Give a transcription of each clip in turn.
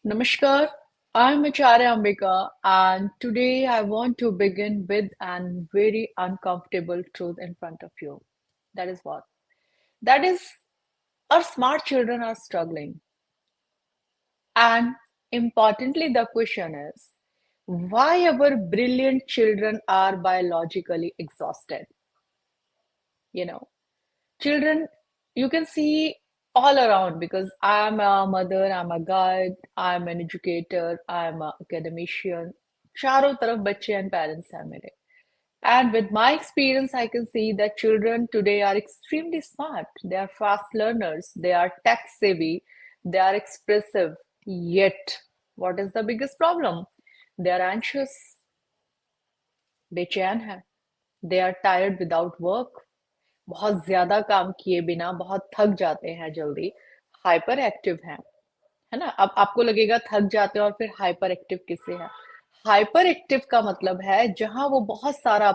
Namaskar, I'm Acharya Ambika, and today I want to begin with an very uncomfortable truth in front of you. That is what? That is, our smart children are struggling. And importantly, the question is why our brilliant children are biologically exhausted. You know, children, you can see all around because I'm a mother, I'm a guide, I'm an educator, I'm an academician. चारों तरफ बच्चे and parents हैं मेरे. And with my experience, I can see that children today are extremely smart. They are fast learners. They are tech savvy. They are expressive. Yet, what is the biggest problem? They are anxious. बेचैन है. They are tired without work. बहुत ज्यादा काम किए बिना बहुत थक जाते हैं जल्दी. हाइपर एक्टिव हैं, है ना. अब आपको लगेगा थक जाते हैं और फिर हाइपर एक्टिव किससे है. हाइपर एक्टिव का मतलब है जहां वो बहुत सारा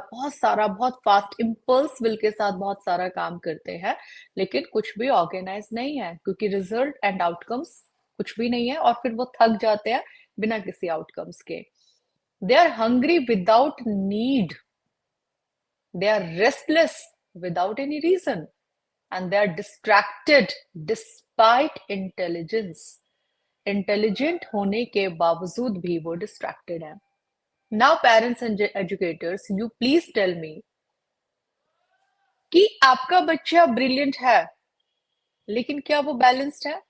बहुत फास्ट इम्पल्स विल के साथ बहुत सारा काम करते हैं, लेकिन कुछ भी ऑर्गेनाइज नहीं है क्योंकि रिजल्ट एंड आउटकम्स कुछ भी नहीं है और फिर वो थक जाते हैं बिना किसी आउटकम्स के. They are hungry without need. They are restless without any reason, and they are distracted despite intelligence. Intelligent होने के बावजूद भी वो डिस्ट्रैक्टेड है. Now parents and educators, you please tell me कि आपका बच्चा ब्रिलियंट है, लेकिन क्या वो बैलेंस्ड है?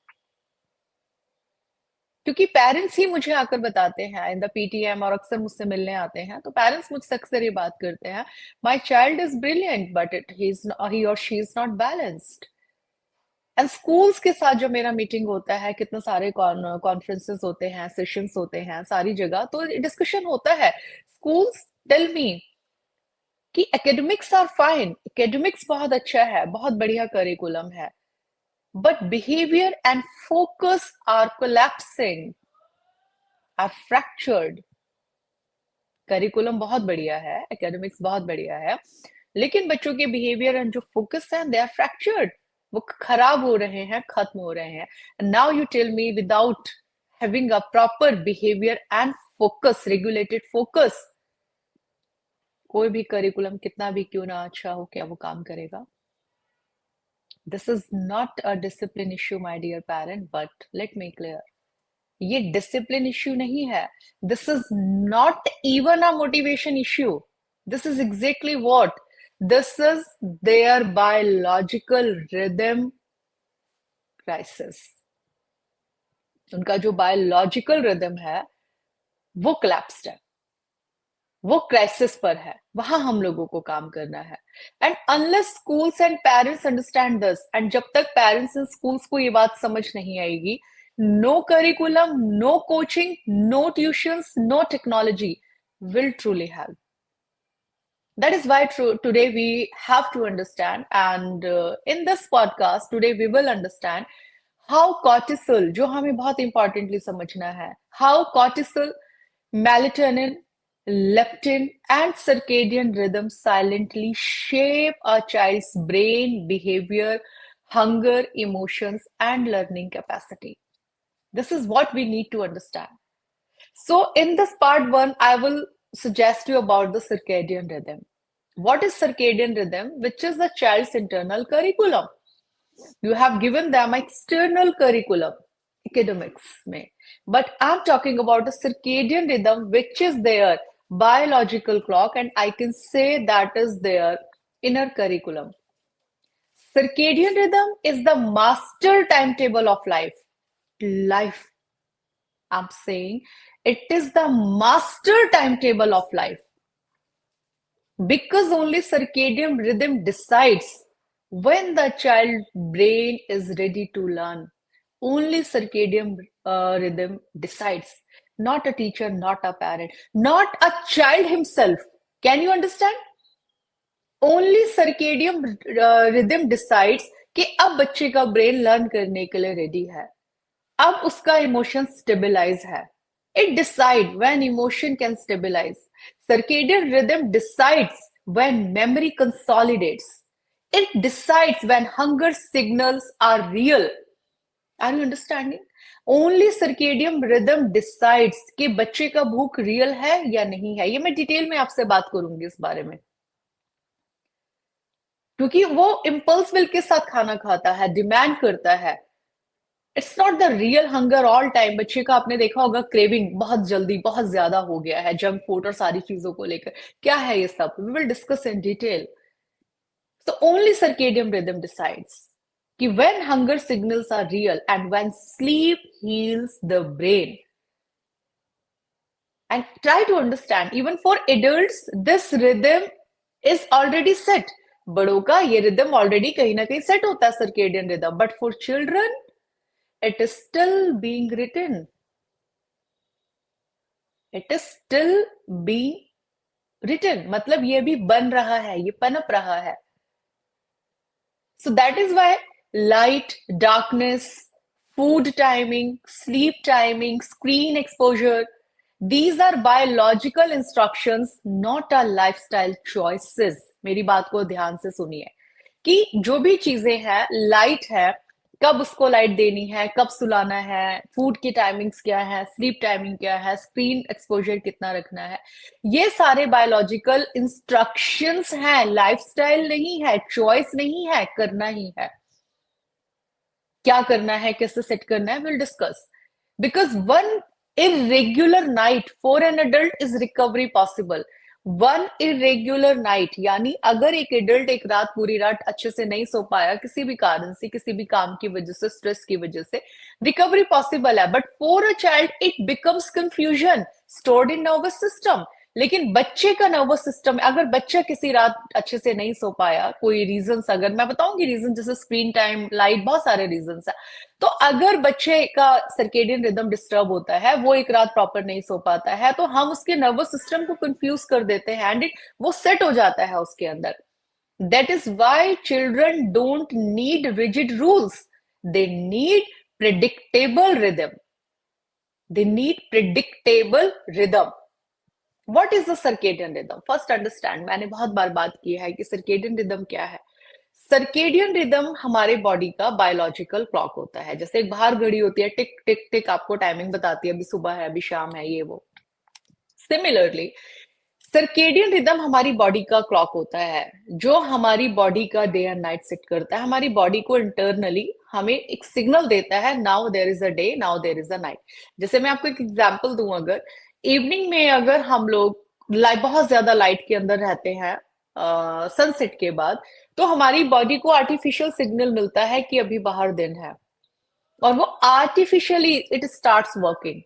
क्योंकि पेरेंट्स ही मुझे आकर बताते हैं इन द पीटीएम और अक्सर मुझसे मिलने आते हैं, तो पेरेंट्स मुझसे अक्सर ये बात करते हैं, my child is brilliant but he or she is not balanced. And schools के साथ जो मेरा मीटिंग होता है, कितने सारे कॉन्फ्रेंसेस होते हैं, सेशंस होते हैं सारी जगह, तो डिस्कशन होता है. स्कूल्स टेल मी कि एकेडमिक्स आर फाइन, एकेडमिक्स बहुत अच्छा है, बहुत बढ़िया करिकुलम है, but behaviour and focus are collapsing, are fractured. Curriculum बहुत बढ़िया है, एकेडमिक्स बहुत बढ़िया है, लेकिन बच्चों के बिहेवियर एंड जो फोकस है दे आर फ्रैक्चर्ड. वो खराब हो रहे हैं, खत्म हो रहे हैं. Now you tell me, without having a proper behaviour and focus, regulated focus, कोई भी करिकुलम कितना भी क्यों ना अच्छा हो, क्या वो काम करेगा? This is not a discipline issue my dear parent, but let me clear, ये डिसिप्लिन इश्यू नहीं है. This is not even a motivation issue. This is exactly what, this is their biological rhythm crisis. उनका जो biological rhythm है वो collapsed है, वो crisis पर है. वहां हम लोगों को काम करना है. And unless schools and parents understand this, and जब तक पेरेंट्स एंड स्कूल्स को ये बात समझ नहीं आएगी, no curriculum, no coaching, no tuitions, no technology will truly help. That is why today we have to understand, and in this podcast today we will understand how cortisol, जो हमें बहुत importantly समझना है, how cortisol, melatonin, leptin and circadian rhythm silently shape a child's brain, behavior, hunger, emotions and learning capacity. This is what we need to understand. So in this part 1 I will suggest you about the circadian rhythm. What is circadian rhythm? Which is the child's internal curriculum. You have given them external curriculum, academics mein, but I'm talking about the circadian rhythm, which is their biological clock, and I can say that is their inner curriculum. Circadian rhythm is the master timetable of life. I'm saying it is the master timetable of life, because only circadian rhythm decides when the child brain is ready to learn. Only circadian rhythm decides, not a teacher, not a parent, not a child himself. Can you understand? Only circadian rhythm decides कि अब बच्चे का brain learn करने के लिए ready है, अब उसका इमोशन स्टेबलाइज है. It decides when emotion can stabilize. Circadian rhythm decides when memory consolidates. It decides when hunger signals are real. Are you understanding? Only circadian rhythm decides कि बच्चे का भूख रियल है या नहीं है। ये मैं डिटेल में आपसे बात करूंगी इस बारे में, क्योंकि वो इम्पल्स विल के साथ खाना खाता है, डिमांड करता है। It's not the real hunger all time. बच्चे का आपने देखा होगा क्रेविंग बहुत जल्दी बहुत ज्यादा हो गया है जंक फूड और सारी चीजों को लेकर। क्या है ये सब, we will discuss in detail. So only circadian rhythm decides कि when hunger signals are real and when sleep heals the brain. And try to understand, even for adults this rhythm is already set. बड़ों का ये rhythm already कहीं ना कहीं set होता है circadian rhythm, but for children it is still being written, it is still being written, मतलब ये भी बन रहा है, ये पनप रहा है। So that is why light, darkness, food timing, sleep timing, screen exposure, these are biological instructions, not our lifestyle choices. मेरी बात को ध्यान से सुनिए कि जो भी चीजें हैं, लाइट है, कब उसको लाइट देनी है, कब सुलाना है, फूड की टाइमिंग्स क्या है, स्लीप टाइमिंग क्या है, स्क्रीन एक्सपोजर कितना रखना है, ये सारे बायोलॉजिकल इंस्ट्रक्शंस हैं, लाइफस्टाइल नहीं है, चॉइस नहीं है, करना ही है। क्या करना है, कैसे सेट करना है, will discuss. Because one irregular night for an adult is recovery possible. One irregular night यानी अगर एक एडल्ट एक रात पूरी रात अच्छे से नहीं सो पाया किसी भी कारण से, किसी भी काम की वजह से, स्ट्रेस की वजह से, रिकवरी पॉसिबल है। But for a child it becomes confusion stored in nervous system. लेकिन बच्चे का नर्वस सिस्टम, अगर बच्चा किसी रात अच्छे से नहीं सो पाया, कोई रीजंस, अगर मैं बताऊंगी रीजन, जैसे स्क्रीन टाइम, लाइट, बहुत सारे रीजंस है। तो अगर बच्चे का सर्केडियन रिदम डिस्टर्ब होता है, वो एक रात प्रॉपर नहीं सो पाता है, तो हम उसके नर्वस सिस्टम को कंफ्यूज कर देते हैं एंड इट वो सेट हो जाता है उसके अंदर। That is why children don't need rigid rules, they need predictable rhythm, they need predictable rhythm. What is the circadian rhythm? First understand, मैंने बहुत बार बात की है कि सर्केडियन रिदम क्या है। सर्केडियन रिदम हमारे बॉडी का बायोलॉजिकल क्लॉक होता है। जैसे एक बाहर घड़ी होती है, टिक टिक टिक, आपको टाइमिंग बताती है, अभी सुबह है, अभी शाम है, ये वो। सिमिलरली सर्केडियन रिदम हमारी बॉडी का क्लॉक होता है, जो हमारी बॉडी का डे एंड नाइट सेट करता है। हमारी बॉडी को इंटरनली हमें एक सिग्नल देता है, now there is a day, now there is a night. जैसे मैं आपको एक एग्जांपल दूं, अगर इवनिंग में अगर हम लोग लाइट, बहुत ज्यादा लाइट के अंदर रहते हैं सनसेट के बाद, तो हमारी बॉडी को आर्टिफिशियल सिग्नल मिलता है कि अभी बाहर दिन है, और वो आर्टिफिशियली इट स्टार्ट्स वर्किंग।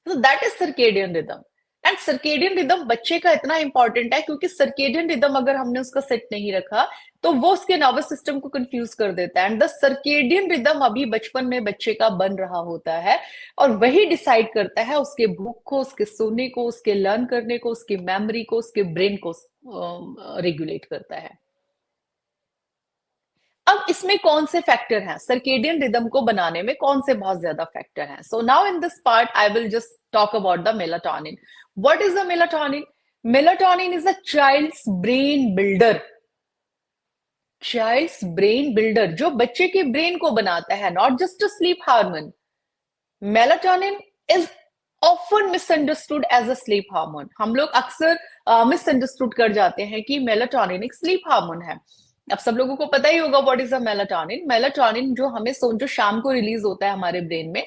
तो that is circadian rhythm. And circadian rhythm बच्चे का इतना इंपॉर्टेंट है क्योंकि सर्केडियन रिदम अगर हमने उसका सेट नहीं रखा तो वो उसके नर्वस सिस्टम को कंफ्यूज कर देता है। एंड द सर्केडियन रिदम अभी बचपन में बच्चे का बन रहा होता है, और वही डिसाइड करता है उसके भूख को, उसके सोने को, उसके लर्न करने को, उसकी मेमोरी को, उसके ब्रेन को रेगुलेट करता है। अब इसमें कौन से फैक्टर हैं सर्केडियन रिदम को बनाने में, कौन से बहुत ज्यादा फैक्टर हैं? So now in this part I will just talk about the melatonin. What is the melatonin? Melatonin is a child's brain builder. Child's brain builder जो बच्चे के ब्रेन को बनाता है, not just a sleep hormone. Melatonin is often misunderstood as a sleep hormone. हम लोग अक्सर misunderstood कर जाते हैं कि मेलाटोनिन एक स्लीप हार्मोन है। अब सब लोगों को पता ही होगा what is a melatonin. Melatonin जो हमें जो शाम को रिलीज होता है हमारे ब्रेन में,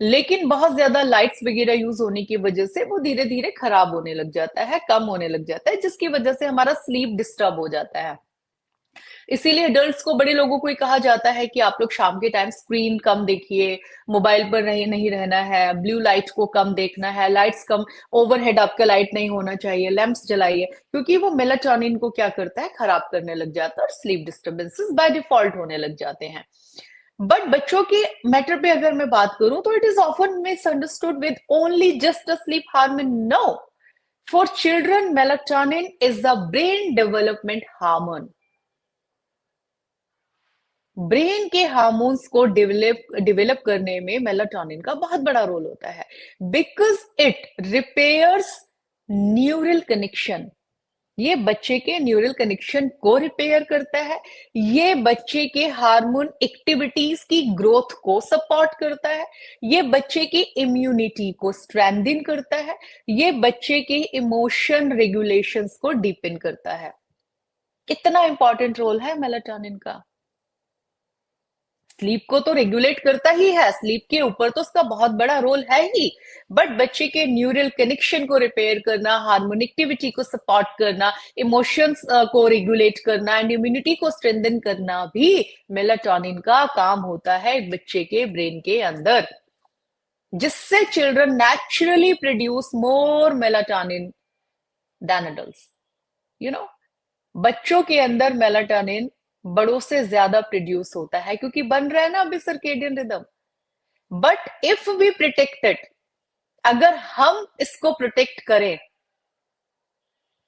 लेकिन बहुत ज्यादा लाइट्स वगैरह यूज होने की वजह से वो धीरे धीरे खराब होने लग जाता है, कम होने लग जाता है, जिसकी वजह से हमारा स्लीप डिस्टर्ब हो जाता है। इसीलिए एडल्ट्स को, बड़े लोगों को ही कहा जाता है कि आप लोग शाम के टाइम स्क्रीन कम देखिए, मोबाइल पर नहीं रहना है, ब्लू लाइट को कम देखना है, लाइट्स कम, ओवरहेड आपका लाइट नहीं होना चाहिए, लैंप्स जलाइए, क्योंकि वो मेलाटोनिन को क्या करता है, खराब करने लग जाता है और स्लीप डिस्टर्बेंसेस बाय डिफॉल्ट होने लग जाते हैं। बट बच्चों के मैटर पे अगर मैं बात करूं तो it is often misunderstood with only just a sleep hormone. No, for children melatonin is the brain development hormone. Brain के हार्मोन्स को डेवलप करने में मेलाटोनिन का बहुत बड़ा रोल होता है, because it repairs neural connection. ये बच्चे के न्यूरल कनेक्शन को रिपेयर करता है, ये बच्चे के हार्मोन एक्टिविटीज की ग्रोथ को सपोर्ट करता है, ये बच्चे की इम्यूनिटी को स्ट्रेंथन करता है, ये बच्चे के इमोशन रेगुलेशंस को डीपन करता है। कितना इंपॉर्टेंट रोल है मेलाटोनिन का। स्लीप को तो रेगुलेट करता ही है, स्लीप के ऊपर तो उसका बहुत बड़ा रोल है ही, बट बच्चे के न्यूरल कनेक्शन को रिपेयर करना, हार्मोन एक्टिविटी को सपोर्ट करना, इमोशंस को रेगुलेट करना एंड इम्यूनिटी को स्ट्रेंथन करना भी मेलाटोनिन का काम होता है बच्चे के ब्रेन के अंदर, जिससे children naturally produce more melatonin than adults. You know, बच्चों के अंदर मेलाटोनिन बड़ों से ज्यादा प्रोड्यूस होता है क्योंकि बन रहा है ना अभी circadian rhythm. But if we protect it, अगर हम इसको प्रोटेक्ट करें,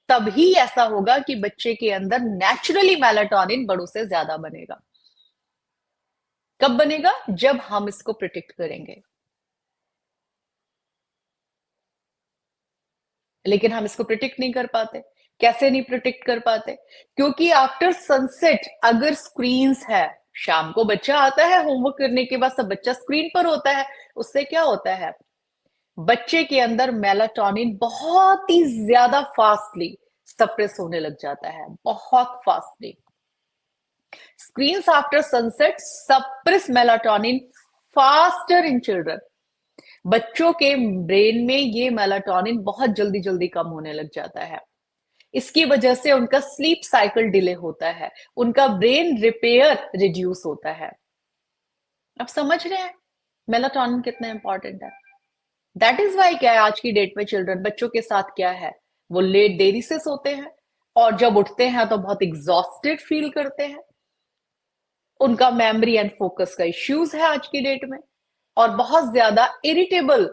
तभी ऐसा होगा कि बच्चे के अंदर नेचुरली मेलाटोनिन बड़ों से ज्यादा बनेगा। कब बनेगा? जब हम इसको प्रोटेक्ट करेंगे। लेकिन हम इसको प्रोटेक्ट नहीं कर पाते। कैसे नहीं प्रोटेक्ट कर पाते? क्योंकि आफ्टर सनसेट अगर स्क्रीन्स है, शाम को बच्चा आता है होमवर्क करने के बाद, सब बच्चा स्क्रीन पर होता है, उससे क्या होता है, बच्चे के अंदर मेलाटोनिन बहुत ही ज्यादा फास्टली सप्रेस होने लग जाता है, बहुत fastly. Screens after sunset suppress melatonin faster in children. बच्चों के ब्रेन में ये मेलाटोनिन बहुत जल्दी जल्दी कम होने लग जाता है। इसकी वजह से उनका स्लीप साइकिल डिले होता है, उनका ब्रेन रिपेयर रिड्यूस होता है। अब समझ रहे हैं मेलाटोनिन कितना इंपॉर्टेंट है। दैट इज वाई क्या है आज की डेट में चिल्ड्रन, बच्चों के साथ क्या है, वो लेट देरी से सोते हैं और जब उठते हैं तो बहुत एग्जॉस्टेड फील करते हैं। उनका मेमोरी एंड फोकस का इश्यूज है आज की डेट में, और बहुत ज्यादा इरिटेबल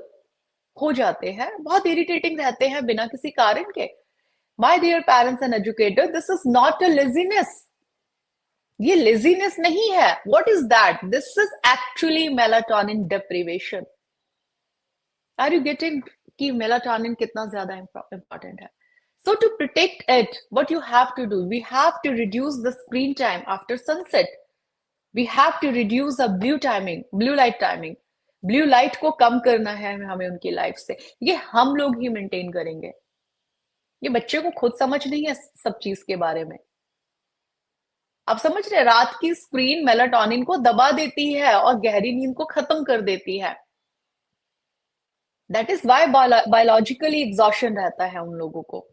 हो जाते हैं, बहुत इरिटेटिंग रहते हैं बिना किसी कारण के। My dear parents and educator, this is not a laziness. ये लेजीनेस नहीं है। What is that? This is actually melatonin deprivation. Are you getting कि मेलाटोनिन कितना ज्यादा इंपॉर्टेंट है? So to protect it, what you have to do, we have to reduce the screen time after sunset. We have to reduce the blue light timing. Blue light को कम करना है हमें उनकी life से। ये हम लोग ही मेंटेन करेंगे। ये बच्चे को खुद समझ नहीं है सब चीज के बारे में। आप समझ रहे, रात की स्क्रीन मेलाटोनिन को दबा देती है और गहरी नींद को खत्म कर देती है। That is why biologically exhaustion रहता है उन लोगों को।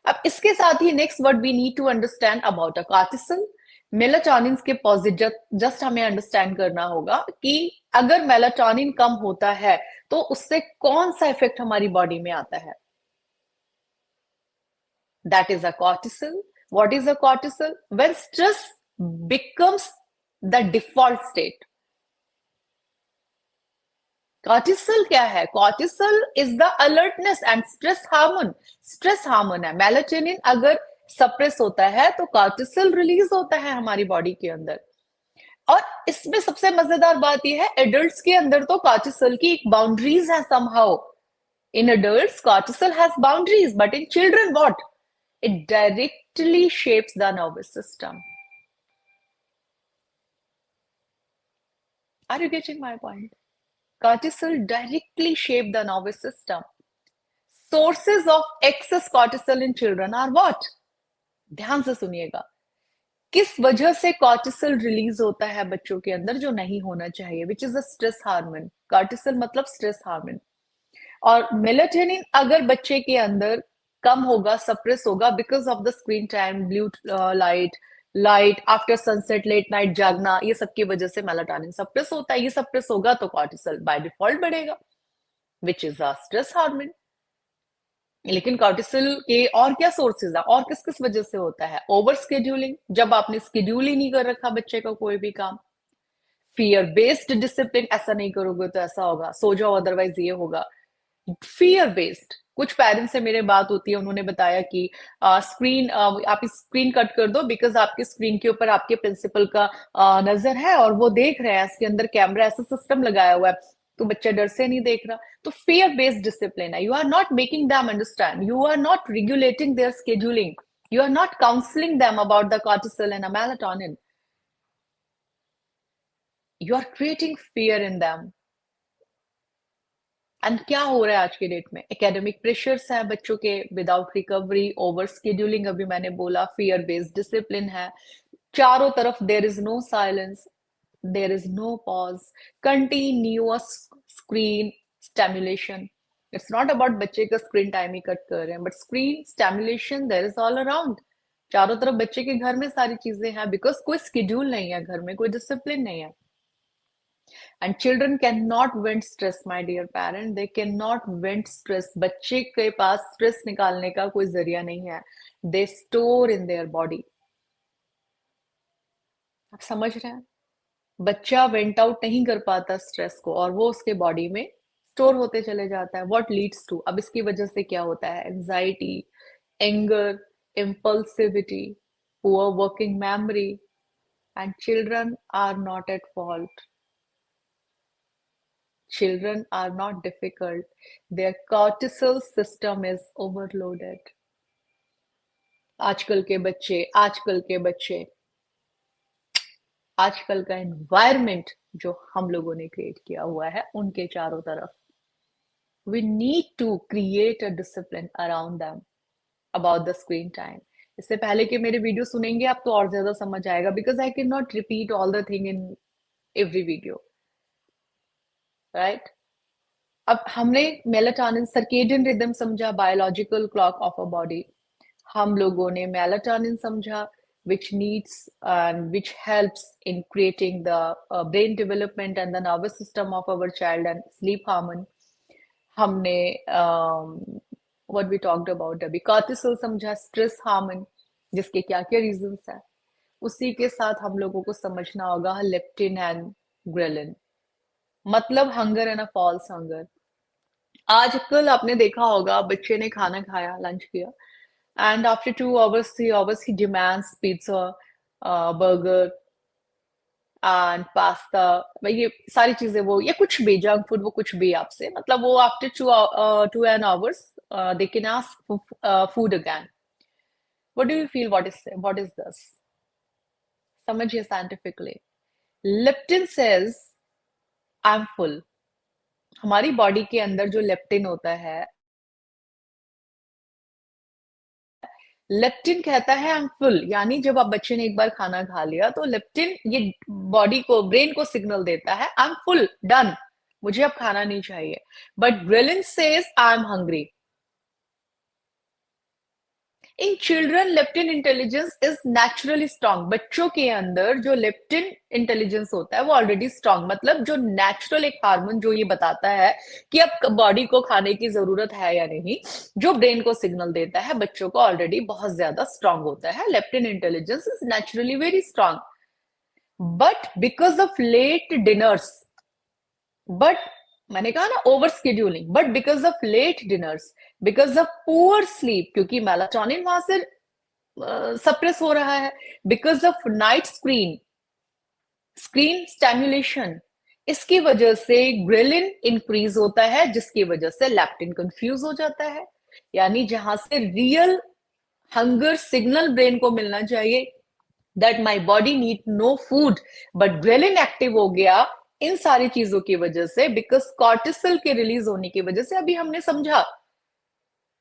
अब इसके साथ ही next word we need to understand about a cortisol. Melatonin के पॉजिटिव जस्ट हमें अंडरस्टैंड करना होगा कि अगर मेलाटोनिन कम होता है तो उससे कौन सा इफेक्ट हमारी बॉडी में आता है। That is a cortisol. What is a cortisol? When stress becomes the default state. Cortisol क्या है? Cortisol is the alertness and stress hormone. Stress hormone है। मेलाटोनिन अगर सप्रेस होता है तो कॉर्टिसोल रिलीज होता है हमारी बॉडी के अंदर। और इसमें सबसे मजेदार बात यह है, एडल्ट्स के अंदर तो कॉर्टिसोल की एक बाउंड्रीज है somehow. In adults cortisol has boundaries, but in children what? It directly shapes the nervous system. Are you getting my point? Cortisol directly shape the nervous system. Sources of excess cortisol in children are what? ध्यान से सुनिएगा। किस वजह से cortisol release होता है बच्चों के अंदर जो नहीं होना चाहिए, which is a stress hormone. Cortisol मतलब स्ट्रेस हार्मोन। और मेलाटोनिन अगर बच्चे के अंदर कम होगा, सप्रेस होगा because of the screen time, blue light after sunset, late night जागना, ये सब की वजह से मेलाटोनिन सप्रेस होता है। ये सप्रेस होगा तो कॉर्टिसोल बाय डिफॉल्ट बढ़ेगा, विच इज अ स्ट्रेस हार्मोन। लेकिन कॉर्टिसोल के और क्या सोर्सेज है, और किस किस वजह से होता है? ओवर स्केड्यूलिंग, जब आपने स्केड्यूल ही नहीं कर रखा बच्चे का कोई भी काम। फियर बेस्ड डिसिप्लिन, ऐसा नहीं करोगे तो ऐसा होगा, सो जाओ अदरवाइज ये होगा। फियर बेस्ड, कुछ पेरेंट्स से मेरे बात होती है, उन्होंने बताया कि स्क्रीन आप स्क्रीन कट कर दो बिकॉज आपके स्क्रीन के ऊपर आपके प्रिंसिपल का नजर है और वो देख रहे हैं, इसके अंदर कैमरा ऐसा सिस्टम लगाया हुआ है तो बच्चा डर से नहीं देख रहा, तो fear based discipline है. You are not making them understand, you are not regulating their scheduling, you are not counseling them about the cortisol and a melatonin, you are creating fear in them. And क्या हो रहा है आज के date में, academic pressures है बच्चों के, विदाउट रिकवरी, ओवर स्केड्यूलिंग, अभी मैंने बोला, फियर बेस्ड डिसिप्लिन है, चारों तरफ there is no silence, there is no pause, continuous screen stimulation. It's not about बच्चे का स्क्रीन टाइम ही कट कर रहे हैं, but screen stimulation there is all around. चारों तरफ बच्चे के घर में सारी चीजें हैं, बिकॉज कोई स्केड्यूल नहीं है घर में, कोई डिसिप्लिन नहीं है. And children cannot vent stress, my dear parent. They cannot vent stress. बच्चे के पास स्ट्रेस निकालने का कोई जरिया नहीं है. They store in their body. आप समझ रहे हैं? बच्चा वेंट आउट नहीं कर पाता स्ट्रेस को, और वो उसके बॉडी में स्टोर होते चले जाता है. व्हाट लीड्स टू, अब इसकी वजह से क्या होता है, anxiety, anger, impulsivity, poor working memory. And children are not at fault. Children are not difficult. Their cortisol system is overloaded. आजकल के बच्चे, आजकल का एनवायरमेंट जो हम लोगों ने क्रिएट किया हुआ है उनके चारों तरफ, we need to create a discipline around them about the screen time. इससे पहले कि मेरे वीडियो सुनेंगे आप तो और ज्यादा समझ आएगा, because I cannot repeat all the thing in every video, right? अब हमने मेलाटोनिन, सर्केडियन रिदम समझा, biological clock of a body. हम लोगों ने मेलाटोनिन समझा, which needs and which helps in creating the brain development and the nervous system of our child and sleep hormone. हमने what we talked about अभी cortisol समझा, stress hormone, जिसके क्या क्या reasons है. उसी के साथ हम लोगों को समझना होगा leptin and ghrelin, मतलब hunger and a false hunger. आजकल आपने देखा होगा, बच्चे ने खाना खाया, लंच किया, and after 2 hours 3 hours he demands pizza, burger and pasta, ये सारी चीजें, वो या कुछ भी जंक फूड, वो कुछ भी आपसे, मतलब वो after 2 hours they can ask food again. What do you feel, what is this? समझिए scientifically. Leptin says I am full. हमारी बॉडी के अंदर जो लेप्टिन होता है, लेप्टिन कहता है आई एम फुल. यानी जब आप बच्चे ने एक बार खाना खा लिया तो लेप्टिन ये बॉडी को, ब्रेन को सिग्नल देता है आई एम फुल, डन, मुझे अब खाना नहीं चाहिए. But ghrelin says I am hungry. In children leptin intelligence is naturally strong. बच्चों के अंदर जो लेप्टिन इंटेलिजेंस होता है वो ऑलरेडी स्ट्रांग, मतलब जो नेचुरल एक हार्मोन जो ये बताता है कि अब बॉडी को खाने की जरूरत है या नहीं, जो ब्रेन को सिग्नल देता है, बच्चों को ऑलरेडी बहुत ज्यादा स्ट्रांग होता है. Leptin intelligence is naturally very strong. But because of late dinners, but मैंने कहा ना over scheduling, but because of late dinners, because of poor sleep, क्योंकि मेलाटोनिन वहां से सप्रेस हो रहा है, because of night screen stimulation, इसकी वजह से ग्रेलिन इंक्रीज होता है, जिसकी वजह से लैप्टिन कंफ्यूज हो जाता है. यानी जहां से रियल हंगर सिग्नल ब्रेन को मिलना चाहिए that my body need no food, but ghrelin active हो गया इन सारी चीजों की वजह से, बिकॉज कॉर्टिसोल के रिलीज होने की वजह से. अभी हमने समझा.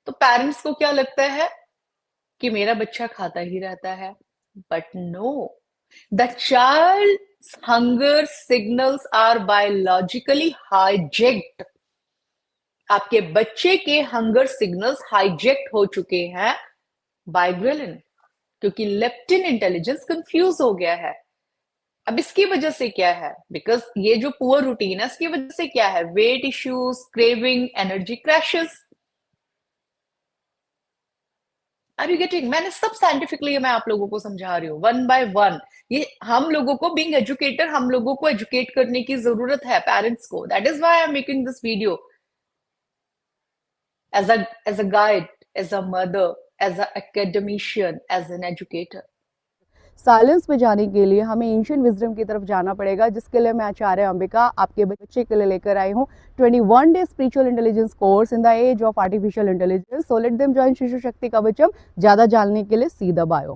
तो पेरेंट्स को क्या लगता है कि मेरा बच्चा खाता ही रहता है, but no, the child hunger signals are biologically hijacked. आपके बच्चे के हंगर सिग्नल्स हाईजेक्ट हो चुके हैं बाय ग्रेलिन, क्योंकि लेप्टिन इंटेलिजेंस कंफ्यूज हो गया है. अब इसकी वजह से क्या है, बिकॉज ये जो पुअर रूटीन है, इसकी वजह से क्या है, weight issues, craving, energy crashes. Are you getting? मैंने सब साइंटिफिकली मैं आप लोगों को समझा रही हूँ वन बाय वन. ये हम लोगों को, बीइंग एजुकेटर, हम लोगों को एजुकेट करने की जरूरत है पेरेंट्स को. That is why I am making this video as a guide, as a mother, as an academician, as an educator. Silence में जाने के लिए हमें एंशिएंट विजडम की तरफ जाना पड़ेगा, जिसके लिए मैं आचार्य अंबिका आपके बच्चे के लिए लेकर आई हूँ 21 day spiritual intelligence course in the age of artificial intelligence. So let them join Shishu Shakti कवचम। ज्यादा जानने के लिए सी द बायो।